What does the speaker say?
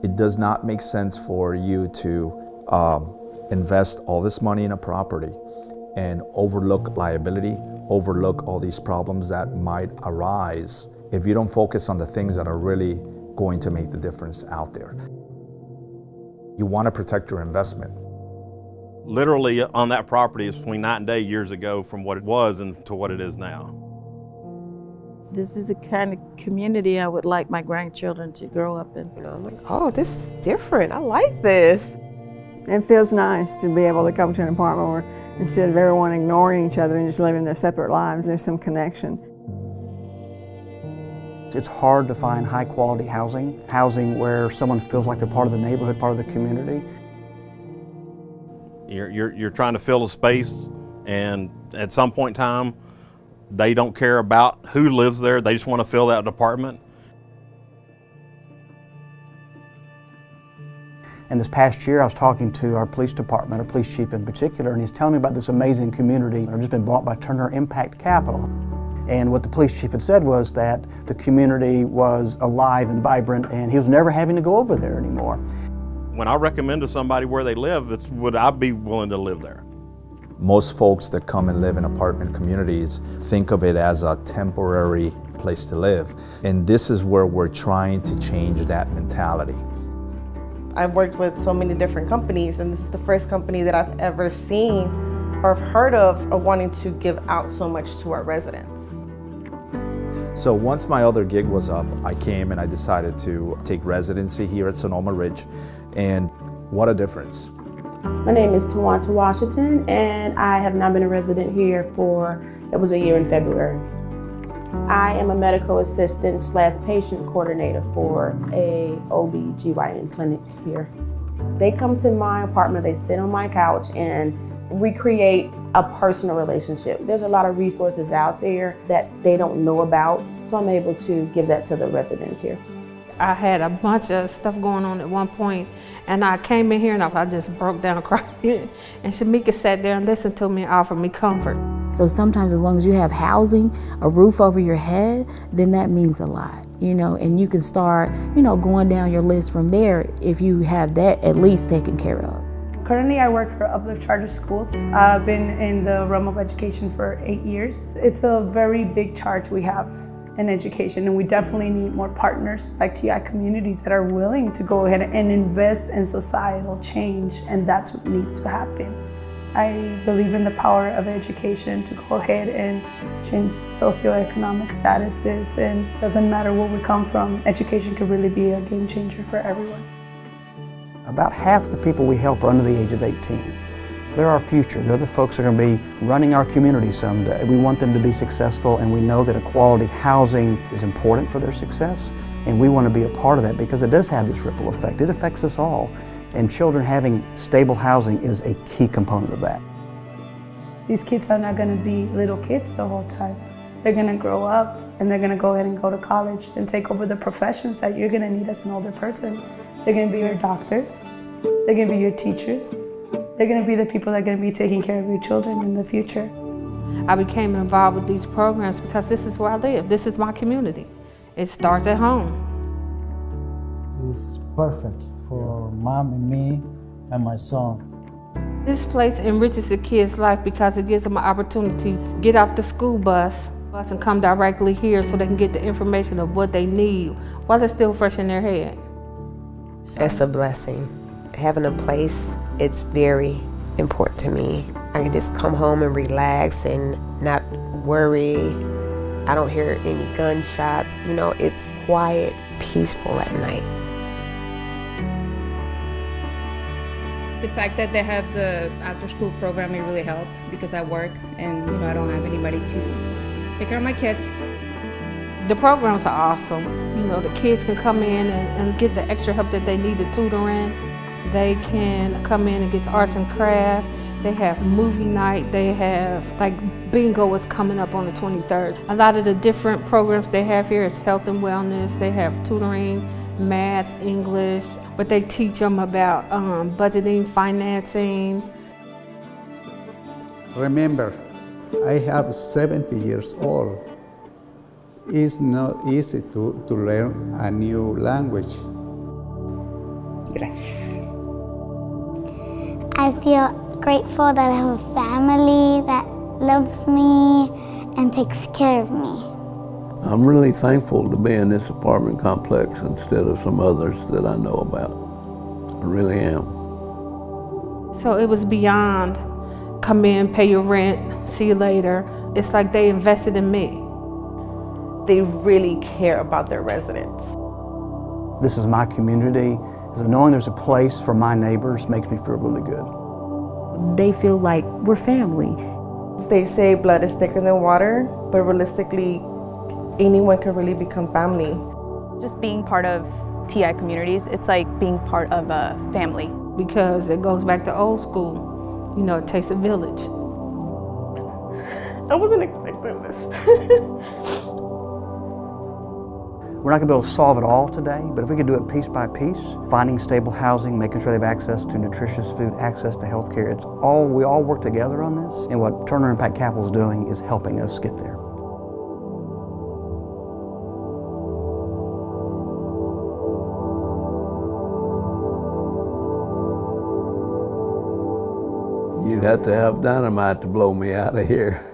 It does not make sense for you to invest all this money in a property and overlook liability, overlook all these problems that might arise if you don't focus on the things that are really going to make the difference out there. You want to protect your investment. Literally on that property is between night and day years ago from what it was and to what it is now. This is the kind of community I would like my grandchildren to grow up in. You know, I'm like, oh, this is different. I like this. It feels nice to be able to come to an apartment where instead of everyone ignoring each other and just living their separate lives, there's some connection. It's hard to find high quality housing where someone feels like they're part of the neighborhood, part of the community. You're trying to fill a space, and at some point in time, they don't care about who lives there. They just want to fill that apartment. And this past year, I was talking to our police department, our police chief in particular, and he's telling me about this amazing community that had just been bought by Turner Impact Capital. And what the police chief had said was that the community was alive and vibrant, and he was never having to go over there anymore. When I recommend to somebody where they live, it's would I be willing to live there? Most folks that come and live in apartment communities think of it as a temporary place to live. And this is where we're trying to change that mentality. I've worked with so many different companies, and this is the first company that I've ever seen or heard of wanting to give out so much to our residents. So once my other gig was up, I came and I decided to take residency here at Sonoma Ridge, and what a difference. My name is Tawanta Washington, and I have now been a resident here it was a year in February. I am a medical assistant / patient coordinator for a OB/GYN clinic here. They come to my apartment, they sit on my couch, and we create a personal relationship. There's a lot of resources out there that they don't know about, so I'm able to give that to the residents here. I had a bunch of stuff going on at one point, and I came in here and I just broke down crying. And Shamika sat there and listened to me and offered me comfort. So sometimes as long as you have housing, a roof over your head, then that means a lot, and you can start, going down your list from there if you have that at least taken care of. Currently, I work for Uplift Charter Schools. I've been in the realm of education for 8 years. It's a very big charge we have in education, and we definitely need more partners like TI communities that are willing to go ahead and invest in societal change, and that's what needs to happen. I believe in the power of education to go ahead and change socioeconomic statuses, and it doesn't matter where we come from, education could really be a game changer for everyone. About half the people we help are under the age of 18. They're our future. They're the folks that are going to be running our community someday. We want them to be successful, and we know that a quality housing is important for their success, and we want to be a part of that because it does have this ripple effect. It affects us all, and children having stable housing is a key component of that. These kids are not going to be little kids the whole time. They're going to grow up, and they're going to go ahead and go to college and take over the professions that you're going to need as an older person. They're going to be your doctors. They're going to be your teachers. They're going to be the people that are going to be taking care of your children in the future. I became involved with these programs because this is where I live. This is my community. It starts at home. It's perfect for mom and me and my son. This place enriches the kids' life because it gives them an opportunity to get off the school bus and come directly here so they can get the information of what they need while it's still fresh in their head. It's a blessing. Having a place, it's very important to me. I can just come home and relax and not worry. I don't hear any gunshots. It's quiet, peaceful at night. The fact that they have the after-school program, it really helped because I work and I don't have anybody to take care of my kids. The programs are awesome. The kids can come in and get the extra help that they need to tutoring. They can come in and get arts and craft. They have movie night. They have, bingo is coming up on the 23rd. A lot of the different programs they have here is health and wellness. They have tutoring, math, English, but they teach them about budgeting, financing. Remember, I have 70 years old. It's not easy to learn a new language. Gracias. I feel grateful that I have a family that loves me and takes care of me. I'm really thankful to be in this apartment complex instead of some others that I know about. I really am. So it was beyond come in, pay your rent, see you later. It's like they invested in me. They really care about their residents. This is my community. So knowing there's a place for my neighbors makes me feel really good. They feel like we're family. They say blood is thicker than water, but realistically, anyone can really become family. Just being part of TI communities, it's like being part of a family. Because it goes back to old school. You know, it takes a village. I wasn't expecting this. We're not going to be able to solve it all today, but if we could do it piece by piece, finding stable housing, making sure they have access to nutritious food, access to health care, we all work together on this. And what Turner Impact Capital is doing is helping us get there. You'd have to have dynamite to blow me out of here.